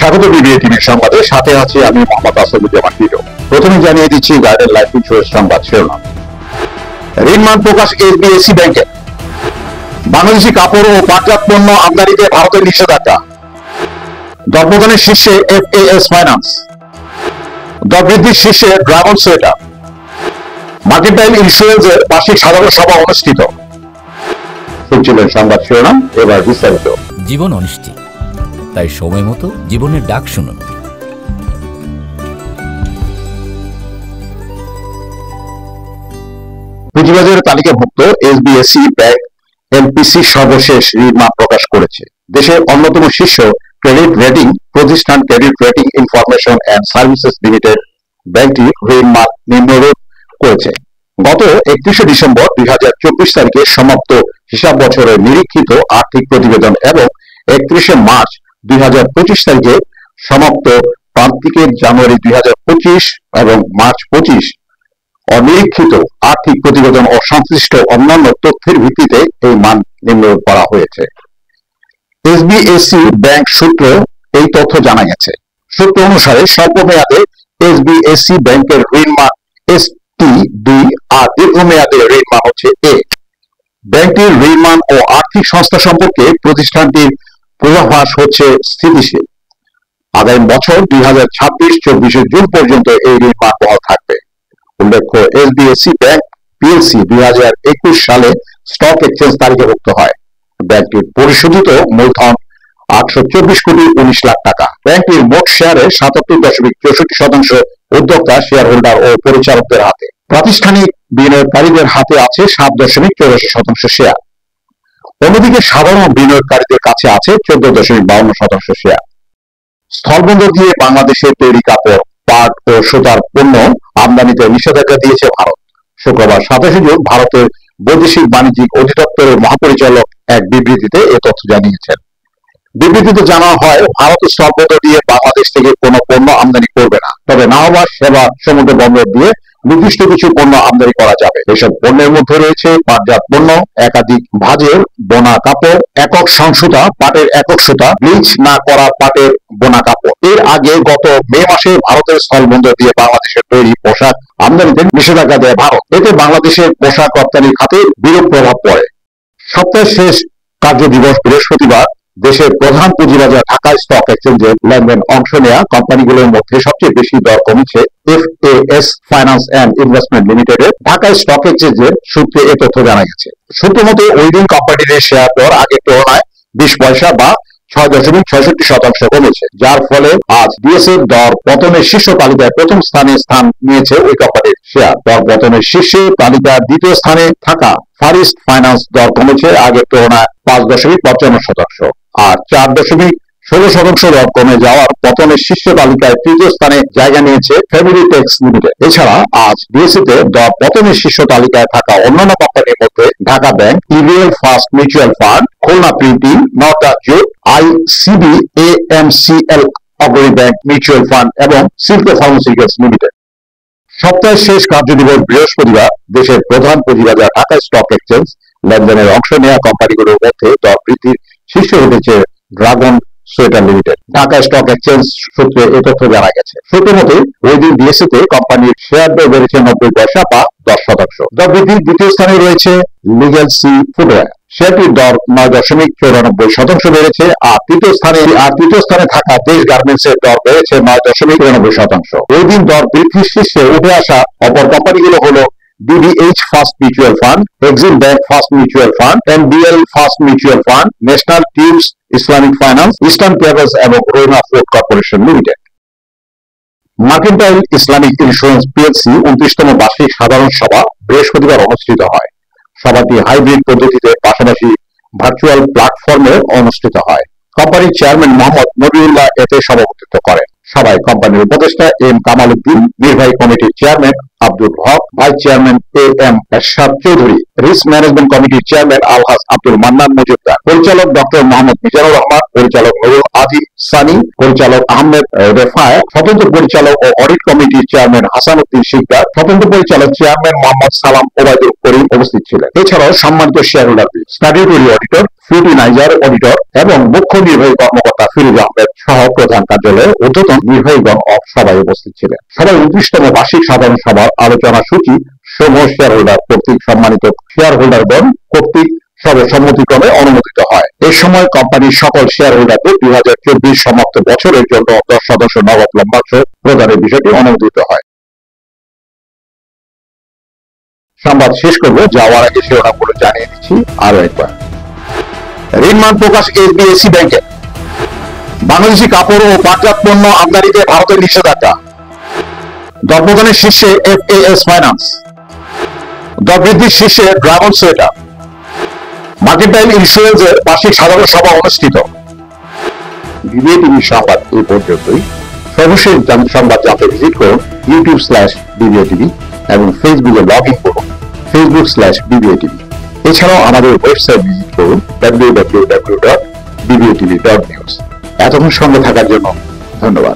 স্বাগত বিবিএ টিভির সংবাদে, সাথে আছি আমি মোহাম্মদ আসাদুজ্জামান টিটো। প্রথমে জানিয়ে দিচ্ছি গার্ডেন লাইফ ইন্স্যুরেন্স সংবাদ শিরোনাম। ঋণ মান প্রকাশ এসবিএসি ব্যাংকের। বাংলাদেশি কাপড় ও পাটজাত পণ্য আমদানিতে ভারতের নিষেধাজ্ঞা। দরপতনের শীর্ষে এফএএস ফাইন্যান্স। দর বৃদ্ধির শীর্ষে ড্রাগন সোয়েটার। মার্কেন্টাইল ইন্স্যুরেন্সের বার্ষিক সাধারণ সভা অনুষ্ঠিত। শুনছিলেন সংবাদ শিরোনাম, এবার বিস্তারিত। জীবন অনিশ্চিত, তাই সময় মতো জীবনের ডাক শুনুন। পুঁজিবাজারে তালিকাভুক্ত এসবিএসি ব্যাংক এলপিসি সর্বশেষ ঋণ মান প্রকাশ করেছে। দেশের অন্যতম শীর্ষ ক্রেডিট রেটিং প্রতিষ্ঠান credit rating information and services limited ব্যাংকটি ঋণ মান নিম্নরূপ করেছে। গত 31শে ডিসেম্বর 2024 তারিখে সমাপ্ত হিসাব বছরের নিরীক্ষিত আর্থিক প্রতিবেদন এবং 31শে মার্চ 2025 তারিখে সমাপ্ত প্রান্তিকের জানুয়ারি 2025 এবং মার্চ 25 অনিরীক্ষিত আর্থিক প্রতিবেদন ও সংশ্লিষ্ট অন্যান্য তথ্যের ভিত্তিতে এই মান নির্ধারণ করা হয়েছে। এসবিএসি ব্যাংক সূত্র এই তথ্য জানা গেছে। সূত্র অনুসারে স্বল্প মেয়াদে এসবিএসি ব্যাংকের ঋণ মান ST2 আর দীর্ঘমেয়াদে ঋণ মান হচ্ছে A। ব্যাংকটির ঋণ মান ও আর্থিক সংস্থা সম্পর্কে প্রতিষ্ঠানটির পূর্বাভাস হচ্ছে স্থিতিশীল। আগামী বছর 2026-24 জুন পর্যন্ত এই ঋণ মান বহাল থাকবে। উল্লেখ্য, এসবিএসি ব্যাংক পিএলসি 2021 সালে স্টক এক্সচেঞ্জ তালিকাভুক্ত হয়। ব্যাংকটির পরিশোধিত মূলধন 824 কোটি 19 লাখ টাকা। ব্যাংকটির মোট শেয়ারের 77.64% উদ্যোক্তা, শেয়ার হোল্ডার ও পরিচালকদের হাতে। প্রাতিষ্ঠানিক বিনিয়োগকারীদের হাতে আছে 7.84% শেয়ার। অন্যদিকে সাধারণ বিনিয়োগকারীদের কাছে আছে 14.52% শেয়ার। স্থলবন্দর দিয়ে বাংলাদেশের তৈরি কাপড়, পাট ও সুতার পণ্য আমদানিতে নিষেধাজ্ঞা দিয়েছে ভারত। শুক্রবার 27 জুন ভারতের বৈদেশিক বাণিজ্যিক অধিদপ্তরের মহাপরিচালক এক বিবৃতিতে এ তথ্য জানিয়েছেন। বিবৃতিতে জানানো হয়, ভারত স্থলবন্দর দিয়ে বাংলাদেশ থেকে কোনো পণ্য আমদানি করবে না, তবে নাহবাস সেবা সমুদ্র বন্দর দিয়ে নির্দিষ্ট কিছু পণ্য আমদানি করা যাবে। এসব পণ্যের মধ্যে রয়েছে পাটজাত পণ্য, একাধিক ভাঁজের বোনা কাপড়, একক সংসুতা পাটের একক সুতা, ব্লিচ না করা পাটের বোনা কাপড়। এর আগে গত মে মাসে ভারতের স্থলবন্দর দিয়ে বাংলাদেশের তৈরি পোশাক আমদানিতে নিষেধাজ্ঞা দেয় ভারত। এতে বাংলাদেশের পোশাক রপ্তানি খাতে বিরূপ প্রভাব পড়ে। সপ্তাহের শেষ কার্য দিবস বৃহস্পতিবার দেশের প্রধান পুঁজিবাজার ঢাকা স্টক এক্সচেঞ্জে লেনদেন অংশ নেওয়া কোম্পানিগুলোর মধ্যে সবচেয়ে বেশি দর কমেছে এফএএস ফাইন্যান্স অ্যান্ড ইনভেস্টমেন্ট লিমিটেডের। ঢাকা স্টক এক্সচেঞ্জের সূত্রে এ তথ্য জানা গেছে। সূত্র মতে ওই দিন কোম্পানিটির শেয়ার দর আগের তুলনায় 20 পয়সা বা 6.66% কমেছে, যার ফলে আজ ডিএসএর দর পতনের শীর্ষ তালিকায় প্রথম স্থানে স্থান নিয়েছে ওই কোম্পানির শেয়ার। দর পতনের শীর্ষে তালিকার দ্বিতীয় স্থানে থাকা ফারিস্ট ফাইন্যান্স দর কমেছে আগের তুলনায় 5.55%, আর 4.16% দর কমে যাওয়ার পতনের শীর্ষ তালিকায় তৃতীয় স্থানে জায়গা নিয়েছে ফ্যামিলি টেক্স লিমিটেড। এছাড়া আজ ডিএসইতে দর পতনের শীর্ষ তালিকায় থাকা অন্যান্য কোম্পানির মধ্যে Dhaka bank, EVL first mutual fund, Khulna printing, north jute, ICB, AMCL অগ্রণী ব্যাংক মিউচুয়াল ফান্ড এবং সিল্কো ফার্মাসিউটিক্যালস লিমিটেড। সপ্তাহের শেষ কার্যদিবস বৃহস্পতিবার দেশের প্রধান পুঁজিবাজার ঢাকা স্টক এক্সচেঞ্জ লেনদেনের অংশ নেওয়া কোম্পানিগুলোর মধ্যে দর বৃদ্ধির শীর্ষে উঠেছে dragon sweater limited. Dhaka stock exchange সূত্রে এ তথ্য জানা গেছে। সূত্র মতে ওই দিন ডিএসইতে কোম্পানির শেয়ার দর বেড়েছে 90 পয়সা বা 10%। দর বৃদ্ধির দ্বিতীয় স্থানে রয়েছে লিগ্যাল সি ফুটওয়্যার। শেয়ারটির দর 9.94% বেড়েছে। আর তৃতীয় স্থানে থাকা দেশ গার্মেন্টস এর দর বেড়েছে 9.93%। ওই দিন দর বৃদ্ধির শীর্ষে উঠে আসা অপর কোম্পানিগুলো হলো DBH first mutual fund, Exim bank first mutual fund, NBL first mutual fund, national tubes Islamic finance, eastern cables এবং Rahima food corporation limited. Mercantile Islamic insurance PLC 29তম বার্ষিক সাধারণ সভা বৃহস্পতিবার অনুষ্ঠিত হয়। সভাটি হাইব্রিড পদ্ধতিতে পাশাপাশি ভার্চুয়াল প্ল্যাটফর্মে অনুষ্ঠিত হয়। কোম্পানির চেয়ারম্যান মোহাম্মদ নবিউল্লাহ এতে সভাপতিত্ব করেন। সভায় কোম্পানির উপদেষ্টা এম কামাল উদ্দিন, নির্বাহী কমিটির চেয়ারম্যান আব্দুল হক, ভাইস চেয়ারম্যান এম এরশাদ চৌধুরী, রিস্ক ম্যানেজমেন্ট কমিটির চেয়ারম্যান আলহাজ আব্দুল মান্নান মজুমদার, পরিচালক ডক্টর মোহাম্মদ মিজানুর রহমান, পরিচালক নুরুল আজিম সানি, পরিচালক আহমেদ রেফায়, স্বতন্ত্র পরিচালক ও অডিট কমিটির চেয়ারম্যান হাসান উদ্দিন শিকদার, স্বতন্ত্র পরিচালক চেয়ারম্যান মোহাম্মদ সালাম ওবায়দুল করিম উপস্থিত ছিলেন। এছাড়াও সম্মানিত share holder, statutory auditor, scrutinizer auditor এবং মুখ্য নির্বাহী কর্মকর্তা ফিরোজ আহমেদ সহ প্রধান কার্যালয়ে ঊর্ধ্বতন নির্বাহীগণ সবাই উপস্থিত ছিলেন। সবাই 29তম বার্ষিক সাধারণ সভার আলোচনা সূচি সমূহ শেয়ার হোল্ডার কর্তৃক সম্মানিত শেয়ার হোল্ডারগণ কর্তৃক সর্বসম্মতিক্রমে অনুমোদিত হয়। এই সময় কোম্পানির সকল শেয়ার হোল্ডারদের 2024 সমাপ্ত বছরের জন্য 10 সদস্য নগদ লভ্যাংশ প্রদানের বিষয়টি অনুমোদিত হয়। সংবাদ শেষ করব, যাওয়ার আগে শিরোনামগুলো জানিয়ে দিচ্ছি আরো একবার। ঋণ মান প্রকাশ এসবিএসসি ব্যাংকের। বাংলাদেশি কাপড় ও পাটজাত পণ্য আমদানিতে ভারতের নিষেধাজ্ঞা। দরপতনের শীর্ষে এফএএস ফাইন্যান্স। দর বৃদ্ধির শীর্ষে ড্রাগন সোয়েটার। মার্কেন্টাইল ইন্স্যুরেন্সের বার্ষিক সাধারণ সভা অনুষ্ঠিত। বিবিএ টিভি সংবাদ এই পর্যন্তই। সর্বশেষ সংবাদ জানতে ভিজিট করুন youtube/BBA TV এবং ফেসবুকে লগ ইন করুন facebook/BBA TV। এছাড়াও আমাদের ওয়েবসাইট ভিজিট করুন www.bbtv.news। এতক্ষণ সঙ্গে থাকার জন্য ধন্যবাদ।